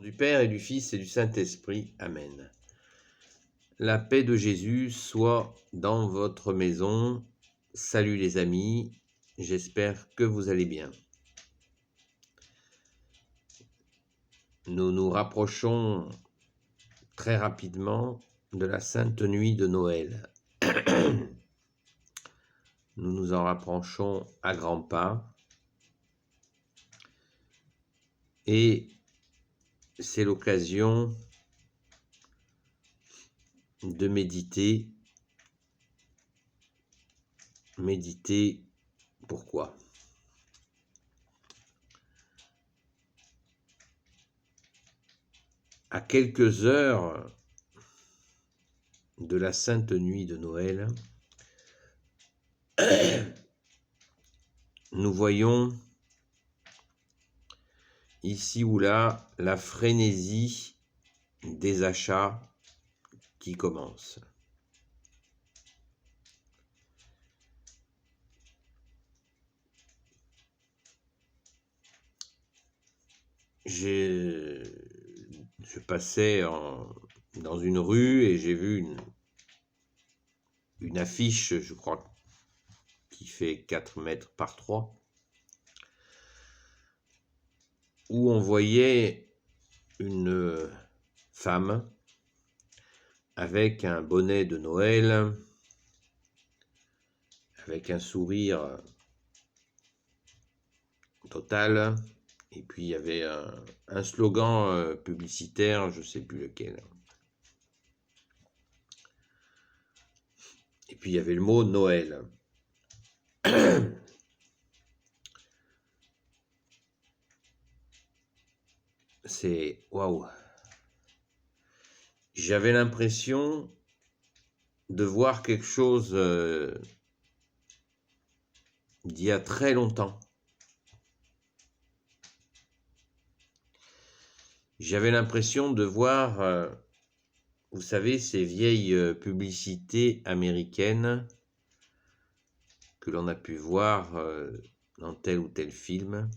du Père et du Fils et du Saint-Esprit. Amen. La paix de Jésus soit dans votre maison. Salut les amis, j'espère que vous allez bien. Nous nous rapprochons très rapidement de la Sainte Nuit de Noël. Nous nous en rapprochons à grands pas. Et c'est l'occasion de méditer. Méditer, pourquoi? À quelques heures de la Sainte Nuit de Noël, nous voyons ici ou là la frénésie des achats qui commence. Je passais dans une rue et j'ai vu une affiche, je crois, qui fait 4 mètres par 3, où on voyait une femme avec un bonnet de Noël, avec un sourire total, et puis il y avait un slogan publicitaire, je ne sais plus lequel. Et puis il y avait le mot Noël. C'est waouh! J'avais l'impression de voir quelque chose d'il y a très longtemps. J'avais l'impression de voir, vous savez, ces vieilles publicités américaines que l'on a pu voir dans tel ou tel film.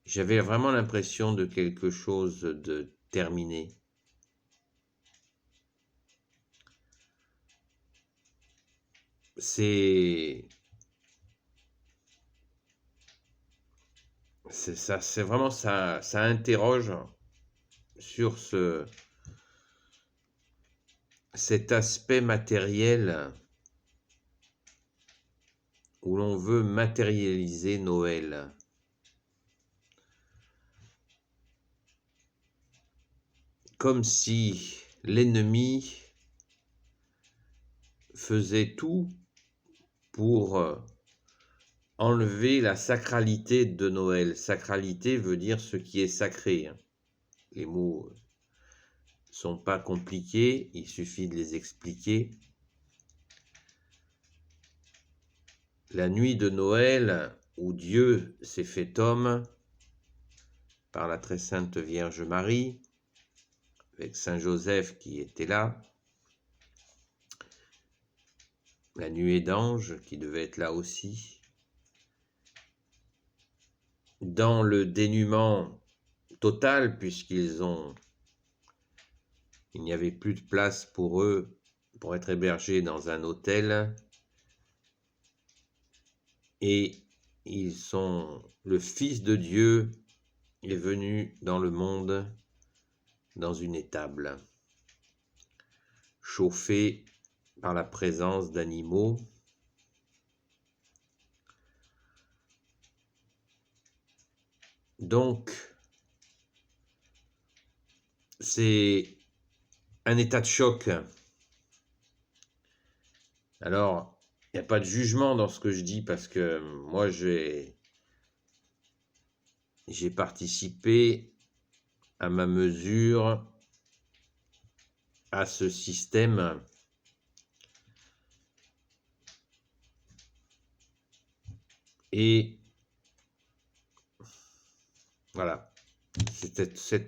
J'avais vraiment l'impression de quelque chose de terminé. C'est ça, c'est vraiment ça interroge sur cet aspect matériel où l'on veut matérialiser Noël. Comme si l'ennemi faisait tout pour enlever la sacralité de Noël. Sacralité veut dire ce qui est sacré. Les mots sont pas compliqués, il suffit de les expliquer. La nuit de Noël, où Dieu s'est fait homme par la très sainte Vierge Marie, avec Saint Joseph qui était là, la nuée d'anges qui devait être là aussi, dans le dénuement total, puisqu'il n'y avait plus de place pour eux pour être hébergés dans un hôtel, et le Fils de Dieu est venu dans le monde dans une étable, chauffée par la présence d'animaux. Donc, c'est un état de choc. Alors, il n'y a pas de jugement dans ce que je dis parce que moi, j'ai participé à ma mesure à ce système et voilà, c'est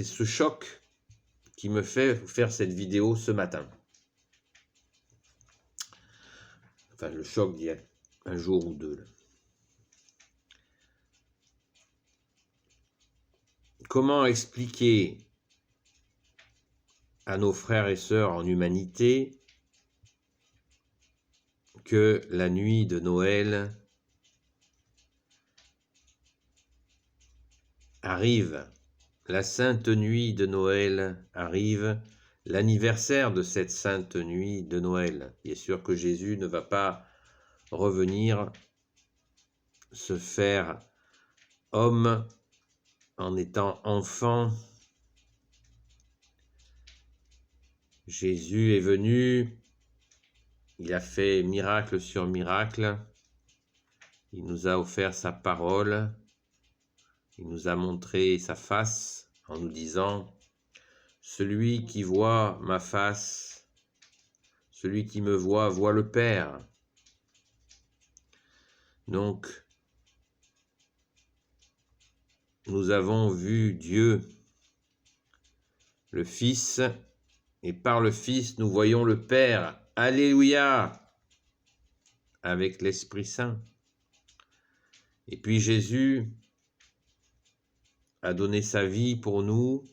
ce choc qui me fait faire cette vidéo ce matin. Enfin, le choc d'il y a un jour ou deux. Là. Comment expliquer à nos frères et sœurs en humanité que la nuit de Noël arrive, la sainte nuit de Noël arrive, l'anniversaire de cette sainte nuit de Noël. Il est sûr que Jésus ne va pas revenir se faire homme en étant enfant. Jésus est venu, il a fait miracle sur miracle, il nous a offert sa parole, il nous a montré sa face en nous disant « Celui qui voit ma face, celui qui me voit, voit le Père ». Donc, nous avons vu Dieu, le Fils, et par le Fils, nous voyons le Père. Alléluia! Avec l'Esprit Saint. Et puis Jésus a donné sa vie pour nous,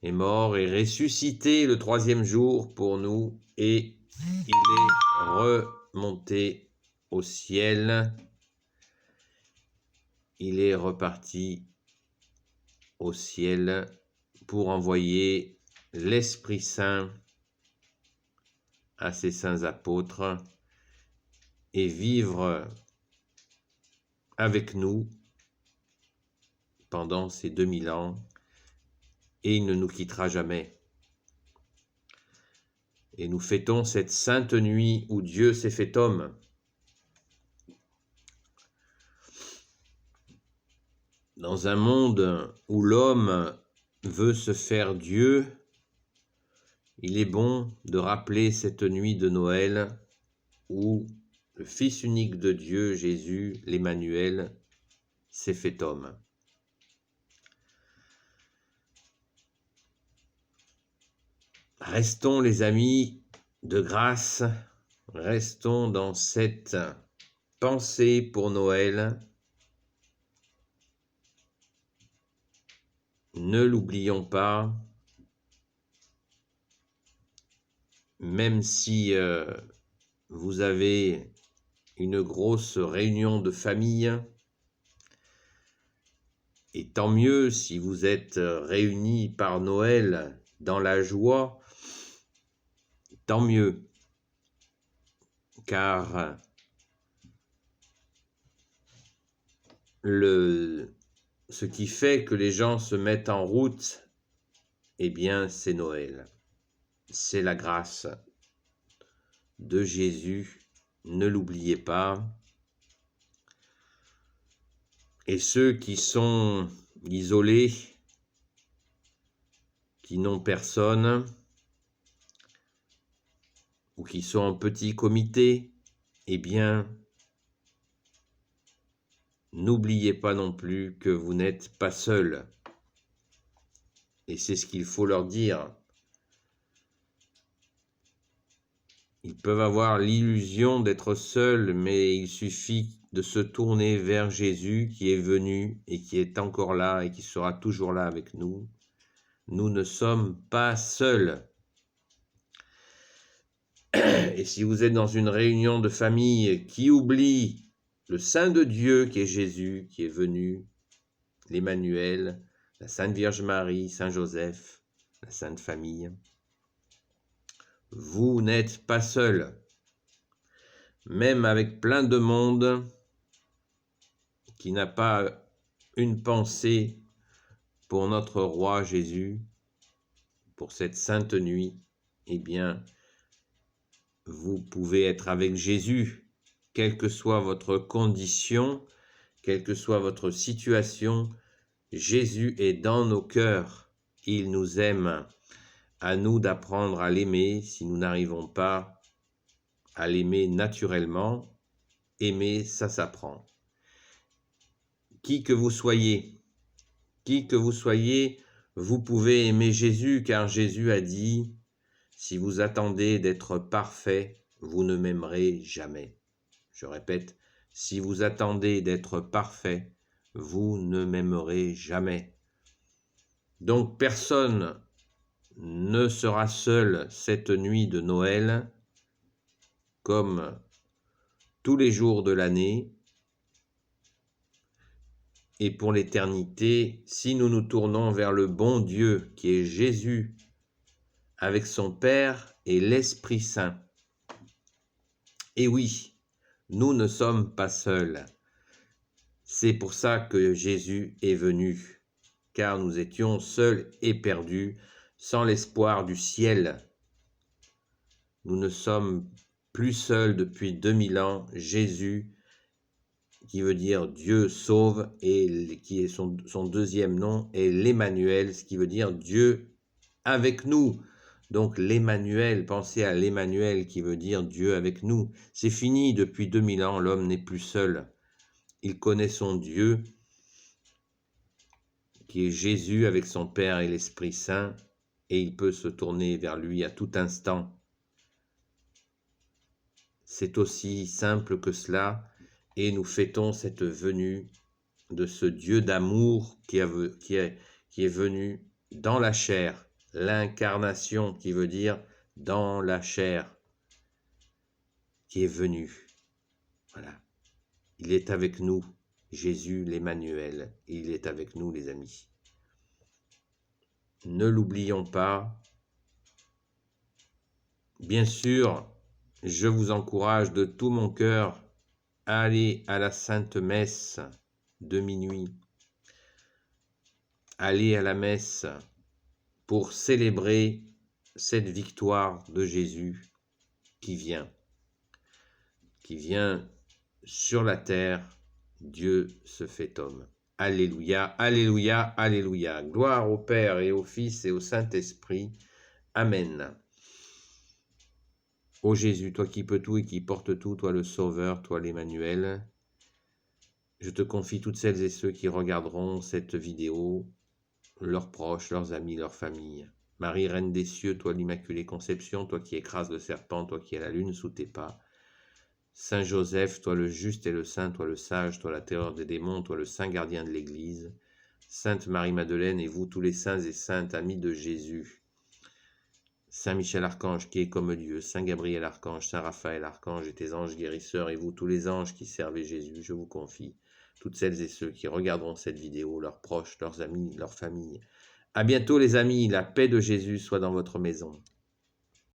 est mort et ressuscité le 3e jour pour nous, et il est remonté au ciel. Il est reparti au ciel pour envoyer l'Esprit Saint à ses saints apôtres et vivre avec nous pendant ces 2000 ans, et il ne nous quittera jamais. Et nous fêtons cette sainte nuit où Dieu s'est fait homme. Dans un monde où l'homme veut se faire Dieu, il est bon de rappeler cette nuit de Noël où le Fils unique de Dieu, Jésus, l'Emmanuel, s'est fait homme. Restons les amis de grâce, restons dans cette pensée pour Noël. Ne l'oublions pas, même si vous avez une grosse réunion de famille, et tant mieux si vous êtes réunis par Noël dans la joie, tant mieux, car ce qui fait que les gens se mettent en route, eh bien, c'est Noël. C'est la grâce de Jésus, ne l'oubliez pas. Et ceux qui sont isolés, qui n'ont personne, ou qui sont en petit comité, eh bien, n'oubliez pas non plus que vous n'êtes pas seuls. Et c'est ce qu'il faut leur dire. Ils peuvent avoir l'illusion d'être seuls, mais il suffit de se tourner vers Jésus qui est venu et qui est encore là et qui sera toujours là avec nous. Nous ne sommes pas seuls. Et si vous êtes dans une réunion de famille qui oublie le Saint de Dieu qui est Jésus, qui est venu, l'Emmanuel, la Sainte Vierge Marie, Saint Joseph, la Sainte Famille, vous n'êtes pas seul. Même avec plein de monde qui n'a pas une pensée pour notre roi Jésus, pour cette sainte nuit, eh bien, vous pouvez être avec Jésus, quelle que soit votre condition, quelle que soit votre situation. Jésus est dans nos cœurs, il nous aime. À nous d'apprendre à l'aimer si nous n'arrivons pas à l'aimer naturellement. Aimer, ça s'apprend. Qui que vous soyez, vous pouvez aimer Jésus, car Jésus a dit « Si vous attendez d'être parfait, vous ne m'aimerez jamais. » Je répète, si vous attendez d'être parfait, vous ne m'aimerez jamais. Donc personne ne sera seul cette nuit de Noël, comme tous les jours de l'année, et pour l'éternité, si nous nous tournons vers le bon Dieu qui est Jésus, avec son Père et l'Esprit Saint. Et oui, nous ne sommes pas seuls. C'est pour ça que Jésus est venu, car nous étions seuls et perdus, sans l'espoir du ciel. Nous ne sommes plus seuls depuis 2000 ans. Jésus, qui veut dire Dieu sauve, et qui est son deuxième nom, est l'Emmanuel, ce qui veut dire Dieu avec nous. Donc l'Emmanuel, pensez à l'Emmanuel qui veut dire Dieu avec nous. C'est fini, depuis 2000 ans, l'homme n'est plus seul. Il connaît son Dieu, qui est Jésus avec son Père et l'Esprit Saint, et il peut se tourner vers lui à tout instant. C'est aussi simple que cela, et nous fêtons cette venue de ce Dieu d'amour qui est venu dans la chair, l'incarnation qui veut dire dans la chair, qui est venu. Voilà. Il est avec nous, Jésus l'Emmanuel, il est avec nous les amis. Ne l'oublions pas. Bien sûr, je vous encourage de tout mon cœur à aller à la Sainte Messe de minuit. Allez à la messe pour célébrer cette victoire de Jésus qui vient sur la terre. Dieu se fait homme. Alléluia, alléluia, alléluia. Gloire au Père et au Fils et au Saint-Esprit. Amen. Ô Jésus, toi qui peux tout et qui portes tout, toi le Sauveur, toi l'Emmanuel, je te confie toutes celles et ceux qui regarderont cette vidéo, leurs proches, leurs amis, leurs familles. Marie, Reine des cieux, toi l'Immaculée Conception, toi qui écrases le serpent, toi qui as la lune sous tes pas. Saint Joseph, toi le juste et le saint, toi le sage, toi la terreur des démons, toi le saint gardien de l'Église. Sainte Marie-Madeleine et vous tous les saints et saintes amis de Jésus. Saint Michel Archange qui est comme Dieu, Saint Gabriel Archange, Saint Raphaël Archange et tes anges guérisseurs, et vous tous les anges qui servez Jésus, je vous confie toutes celles et ceux qui regarderont cette vidéo, leurs proches, leurs amis, leurs familles. À bientôt les amis, la paix de Jésus soit dans votre maison.